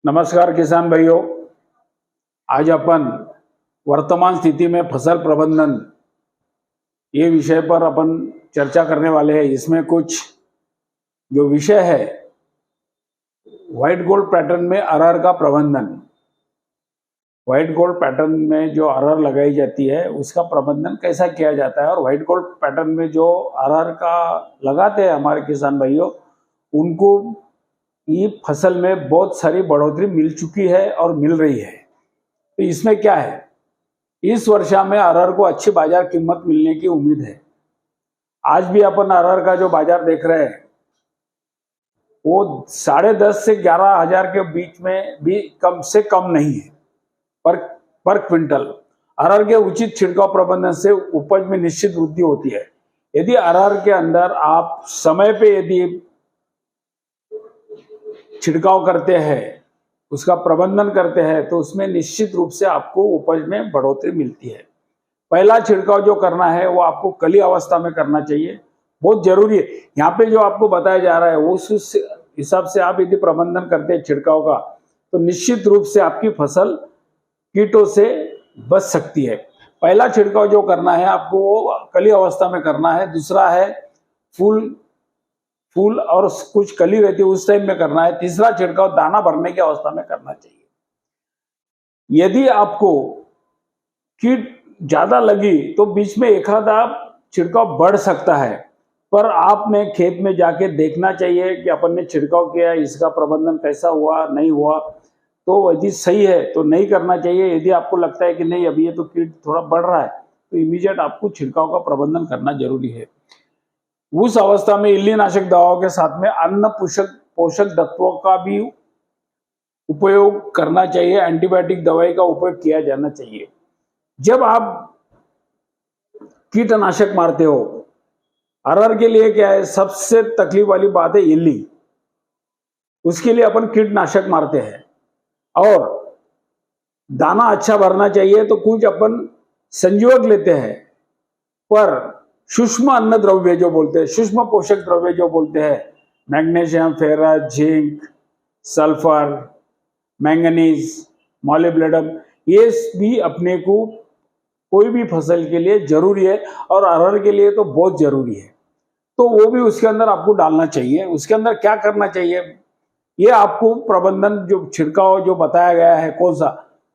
नमस्कार किसान भाइयों। आज अपन वर्तमान स्थिति में फसल प्रबंधन ये विषय पर अपन चर्चा करने वाले हैं। इसमें कुछ जो विषय है व्हाइट गोल्ड पैटर्न में अरहर का प्रबंधन। व्हाइट गोल्ड पैटर्न में जो अरहर लगाई जाती है उसका प्रबंधन कैसा किया जाता है और व्हाइट गोल्ड पैटर्न में जो अरहर का लगाते हैं हमारे किसान भाइयों, उनको ये फसल में बहुत सारी बढ़ोतरी मिल चुकी है और मिल रही है। तो इसमें क्या है, इस वर्षा में अरहर को अच्छी बाजार कीमत मिलने की उम्मीद है। आज भी अपन अरहर का जो बाजार देख रहे हैं वो 10.5 से 11,000 के बीच में भी कम से कम नहीं है पर क्विंटल। अरहर के उचित छिड़काव प्रबंधन से उपज में निश्चित वृद्धि होती है। यदि अरहर के अंदर आप समय पे यदि छिड़काव करते हैं, उसका प्रबंधन करते हैं, तो उसमें निश्चित रूप से आपको उपज में बढ़ोतरी मिलती है। पहला छिड़काव जो करना है वो आपको कली अवस्था में करना चाहिए, बहुत जरूरी है। यहाँ पे जो आपको बताया जा रहा है उस हिसाब से आप यदि प्रबंधन करते हैं छिड़काव का, तो निश्चित रूप से आपकी फसल कीटों से बच सकती है। पहला छिड़काव जो करना है आपको वो कली अवस्था में करना है। दूसरा है फूल और कुछ कली रहती है उस टाइम में करना है। तीसरा छिड़काव दाना भरने की अवस्था में करना चाहिए। यदि आपको कीट ज्यादा लगी तो बीच में एक आधा छिड़काव बढ़ सकता है, पर आपने खेत में जाके देखना चाहिए कि अपन ने छिड़काव किया, इसका प्रबंधन कैसा हुआ नहीं हुआ। तो यदि सही है तो नहीं करना चाहिए। यदि आपको लगता है कि नहीं अभी ये तो कीट थोड़ा बढ़ रहा है, तो इमीडिएट आपको छिड़काव का प्रबंधन करना जरूरी है। उस अवस्था में इल्लीनाशक दवाओं के साथ में अन्य पोषक तत्वों का भी उपयोग करना चाहिए। एंटीबायोटिक दवाई का उपयोग किया जाना चाहिए। जब आप कीटनाशक मारते हो, अरहर के लिए क्या है सबसे तकलीफ वाली बात है इल्ली। उसके लिए अपन कीटनाशक मारते हैं और दाना अच्छा भरना चाहिए तो कुछ अपन संजीवक लेते हैं, पर सूक्ष्म अन्न द्रव्य जो बोलते हैं, सूक्ष्म पोषक द्रव्य जो बोलते हैं, magnesium, ferrous, zinc, sulphur, manganese, molybdenum, ये भी अपने को कोई भी फसल के लिए जरूरी है और अरहर के लिए तो बहुत जरूरी है। तो वो भी उसके अंदर आपको डालना चाहिए। उसके अंदर क्या करना चाहिए, ये आपको प्रबंधन जो छिड़काव जो बताया गया है कौन सा,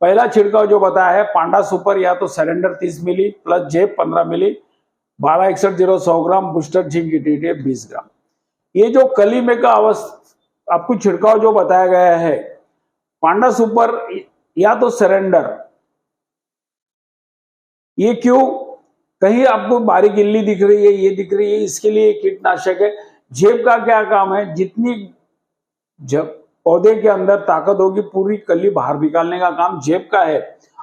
पहला छिड़काव जो बताया है पांडा सुपर या तो सरेंडर 30 मिली प्लस जेप 15 मिली, 1261 100 ग्राम, बूस्टर जिंक 20 ग्राम। ये जो कली में का अवस्था आपको छिड़काव जो बताया गया है पांडा सुपर या तो सरेंडर, ये क्यों, कहीं आपको बारीक इल्ली दिख रही है, ये दिख रही है, इसके लिए कीटनाशक है। जेब का क्या काम है, जितनी जब पौधे के अंदर ताकत होगी पूरी कली बाहर निकालने का काम जेब का है,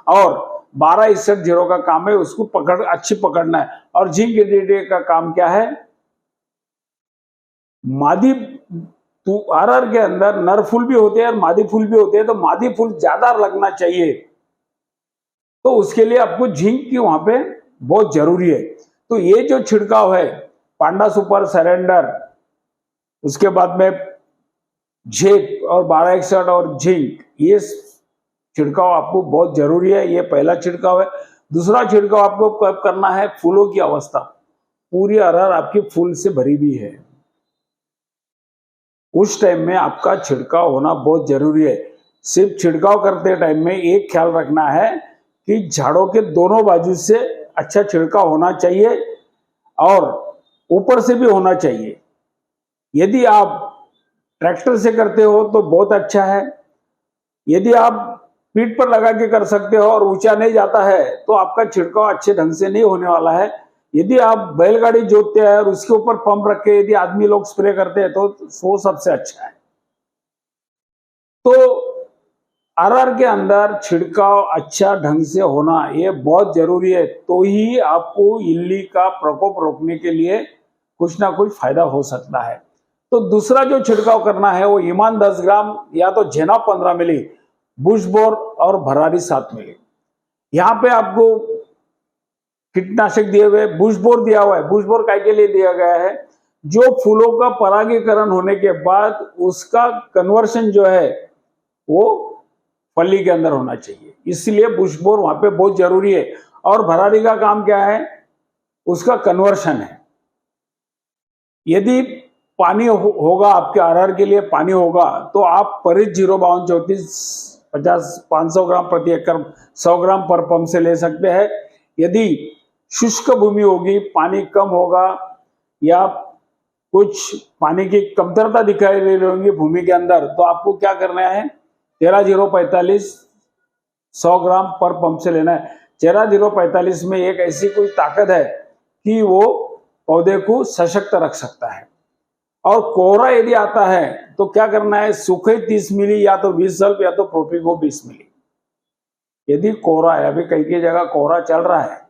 और 1261 का काम है उसको अच्छी पकड़ना है। और जिंक एडिटिव का काम क्या है, मादी अरहर के अंदर नर फूल भी होते हैं और मादी फूल भी होते हैं, तो मादी फूल ज्यादा लगना चाहिए, तो उसके लिए आपको जिंक की वहां पे बहुत जरूरी है। तो ये जो छिड़काव है पांडा सुपर, सरेंडर, उसके बाद में जेप और 1261 और जिंक, ये छिड़काव आपको बहुत जरूरी है। ये पहला छिड़काव है। दूसरा छिड़काव आपको कब करना है, फूलों की अवस्था, पूरी अरहर आपकी फूल से भरी हुई है, उस टाइम में आपका छिड़काव होना बहुत जरूरी है। सिर्फ छिड़काव करते टाइम में एक ख्याल रखना है कि झाड़ों के दोनों बाजू से अच्छा छिड़काव होना चाहिए और ऊपर से भी होना चाहिए। यदि आप ट्रैक्टर से करते हो तो बहुत अच्छा है। यदि आप पीठ पर लगा के कर सकते हो और ऊंचा नहीं जाता है तो आपका छिड़काव अच्छे ढंग से नहीं होने वाला है। यदि आप बैलगाड़ी जोतते हैं और उसके ऊपर पंप रख के यदि आदमी लोग स्प्रे करते हैं तो वो सबसे अच्छा है। तो अरहर के अंदर छिड़काव अच्छा ढंग से होना ये बहुत जरूरी है, तो ही आपको इल्ली का प्रकोप रोकने के लिए कुछ ना कुछ फायदा हो सकता है। तो दूसरा जो छिड़काव करना है वो ईमान 10 ग्राम या तो जेना 15 मिली, बुशबोर और भरारी 7 मिली। यहाँ पे आपको कीटनाशक दिए हुए, बुशबोर दिया हुआ है। बुशबोर काय के लिए दिया गया है, जो फूलों का परागीकरण होने के बाद उसका कन्वर्शन जो है वो फली के अंदर होना चाहिए, इसलिए बुश बोर वहां पे बहुत जरूरी है। और भरारी का काम क्या है, उसका कन्वर्शन है। यदि पानी होगा आपके आरआर के लिए पानी होगा तो आप परिच 05234 500 ग्राम प्रति एकड़ 100 ग्राम पर पंप से ले सकते हैं। यदि शुष्क भूमि होगी, पानी कम होगा या कुछ पानी की कमतरता दिखाई दे रही होगी भूमि के अंदर, तो आपको क्या करना है, 13045 100 ग्राम पर पंप से लेना है। 13045 में एक ऐसी कोई ताकत है कि वो पौधे को सशक्त रख सकता है। और कोहरा यदि आता है तो क्या करना है, सूखे 30 मिली या तो 20 सल्फ या तो प्रोपिको 20 मिली। यदि कोहरा है, अभी कई कई जगह कोहरा चल रहा है,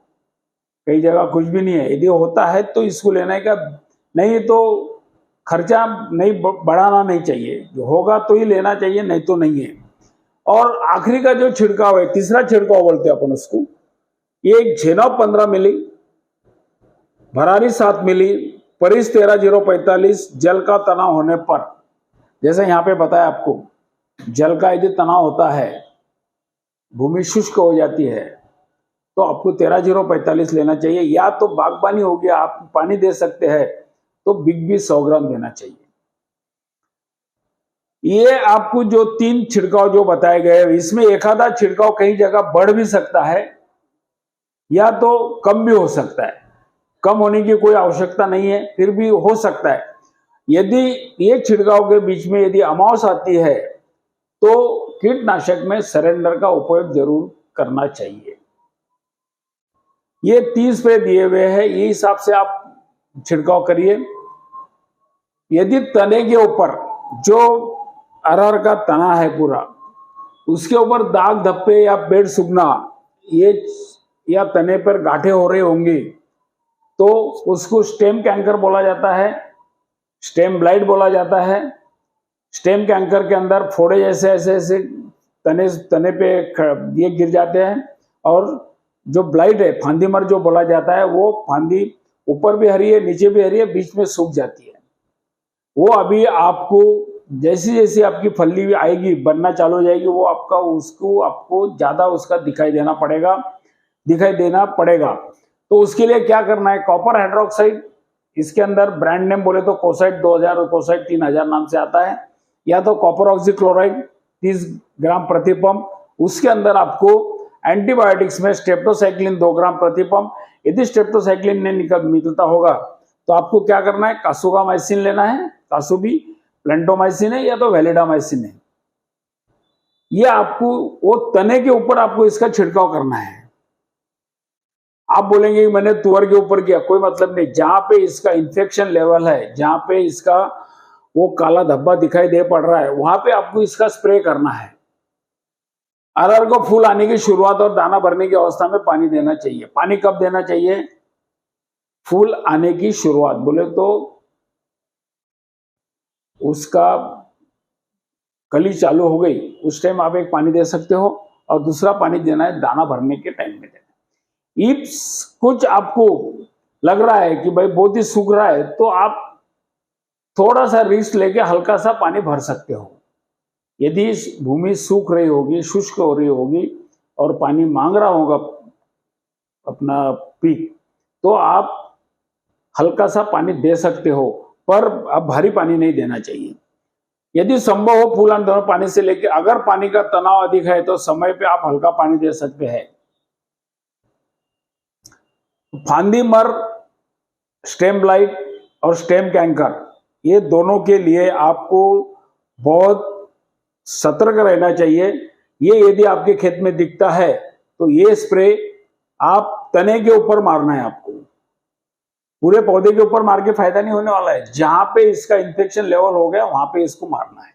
कई जगह कुछ भी नहीं है, यदि होता है तो इसको लेने का, नहीं तो खर्चा नहीं बढ़ाना नहीं चाहिए, जो होगा तो ही लेना चाहिए, नहीं तो नहीं है। और आखिरी का जो छिड़काव है, तीसरा छिड़काव बोलते हैं अपन उसको, ये झेनॉप 15 मिली, भरारी 7 मिली, परिस 13045 जल का तनाव होने पर, जैसे यहाँ पे बताया आपको, जल का यदि तनाव होता है, भूमि शुष्क हो जाती है, तो आपको 13045 लेना चाहिए। या तो बागबानी हो गया, आप पानी दे सकते हैं तो बिग बी 100 ग्राम देना चाहिए। ये आपको जो 3 छिड़काव जो बताए गए, इसमें एक आधा छिड़काव कई जगह बढ़ भी सकता है या तो कम भी हो सकता है। कम होने की कोई आवश्यकता नहीं है, फिर भी हो सकता है। यदि ये छिड़काव के बीच में यदि अमावस आती है तो कीटनाशक में सरेंडर का उपयोग जरूर करना चाहिए। ये 30 स्प्रे दिए हुए हैं, ये हिसाब से आप छिड़काव करिए। यदि तने के ऊपर जो अरहर का तना है पूरा, उसके ऊपर दाग धब्बे या पेड़ सूखना, ये या तने पर गांठें हो रही होंगी, तो उसको स्टेम कैंकर बोला जाता है, स्टेम ब्लाइट बोला जाता है। स्टेम कैंकर के अंदर फोड़े जैसे ऐसे ऐसे तने पे ये गिर जाते हैं, और जो ब्लाइट है, फांदी मर जो बोला जाता है, वो फांदी ऊपर भी हरी है, नीचे भी हरी है, बीच में सूख जाती है। वो अभी आपको जैसी जैसी आपकी फली आएगी, बनना चालू हो जाएगी, वो आपका उसको आपको ज्यादा उसका दिखाई देना पड़ेगा। तो उसके लिए क्या करना है, कॉपर हाइड्रोक्साइड, इसके अंदर ब्रांड नेम बोले तो कोसाइट 2000 और कोसाइट 3000 नाम से आता है, या तो कॉपर ऑक्सीक्लोराइड 30 ग्राम प्रति पंप। उसके अंदर आपको एंटीबायोटिक्स में स्ट्रेप्टोसाइक्लिन 2 ग्राम प्रति पंप। यदि स्ट्रेप्टोसाइक्लिन नहीं मिलता होगा तो आपको क्या करना है, कासुगामाइसिन लेना है, कासुबी प्लेंटोमाइसिन है या तो वैलिडामाइसिन है। ये आपको वो तने के ऊपर आपको इसका छिड़काव करना है। आप बोलेंगे कि मैंने तुअर के ऊपर किया, कोई मतलब नहीं। जहां पे इसका इन्फेक्शन लेवल है, जहां पे इसका वो काला धब्बा दिखाई दे पड़ रहा है, वहां पे आपको इसका स्प्रे करना है। अरहर को फूल आने की शुरुआत और दाना भरने की अवस्था में पानी देना चाहिए। पानी कब देना चाहिए, फूल आने की शुरुआत बोले तो उसका कली चालू हो गई, उस टाइम आप एक पानी दे सकते हो, और दूसरा पानी देना है दाना भरने के टाइम में देना। इफ कुछ आपको लग रहा है कि भाई बहुत ही सूख रहा है, तो आप थोड़ा सा रिस्क लेके हल्का सा पानी भर सकते हो। यदि भूमि सूख रही होगी, शुष्क हो रही होगी और पानी मांग रहा होगा अपना पीक, तो आप हल्का सा पानी दे सकते हो, पर अब भारी पानी नहीं देना चाहिए। यदि संभव हो फूल दोनों पानी से लेके, अगर पानी का तनाव अधिक है तो समय पे आप हल्का पानी दे सकते हैं। फांदी मर, स्टेम ब्लाइट और स्टेम कैंकर, ये दोनों के लिए आपको बहुत सतर्क रहना चाहिए। ये यदि आपके खेत में दिखता है तो ये स्प्रे आप तने के ऊपर मारना है। आपको पूरे पौधे के ऊपर मार के फायदा नहीं होने वाला है, जहां पे इसका इन्फेक्शन लेवल हो गया वहां पे इसको मारना है।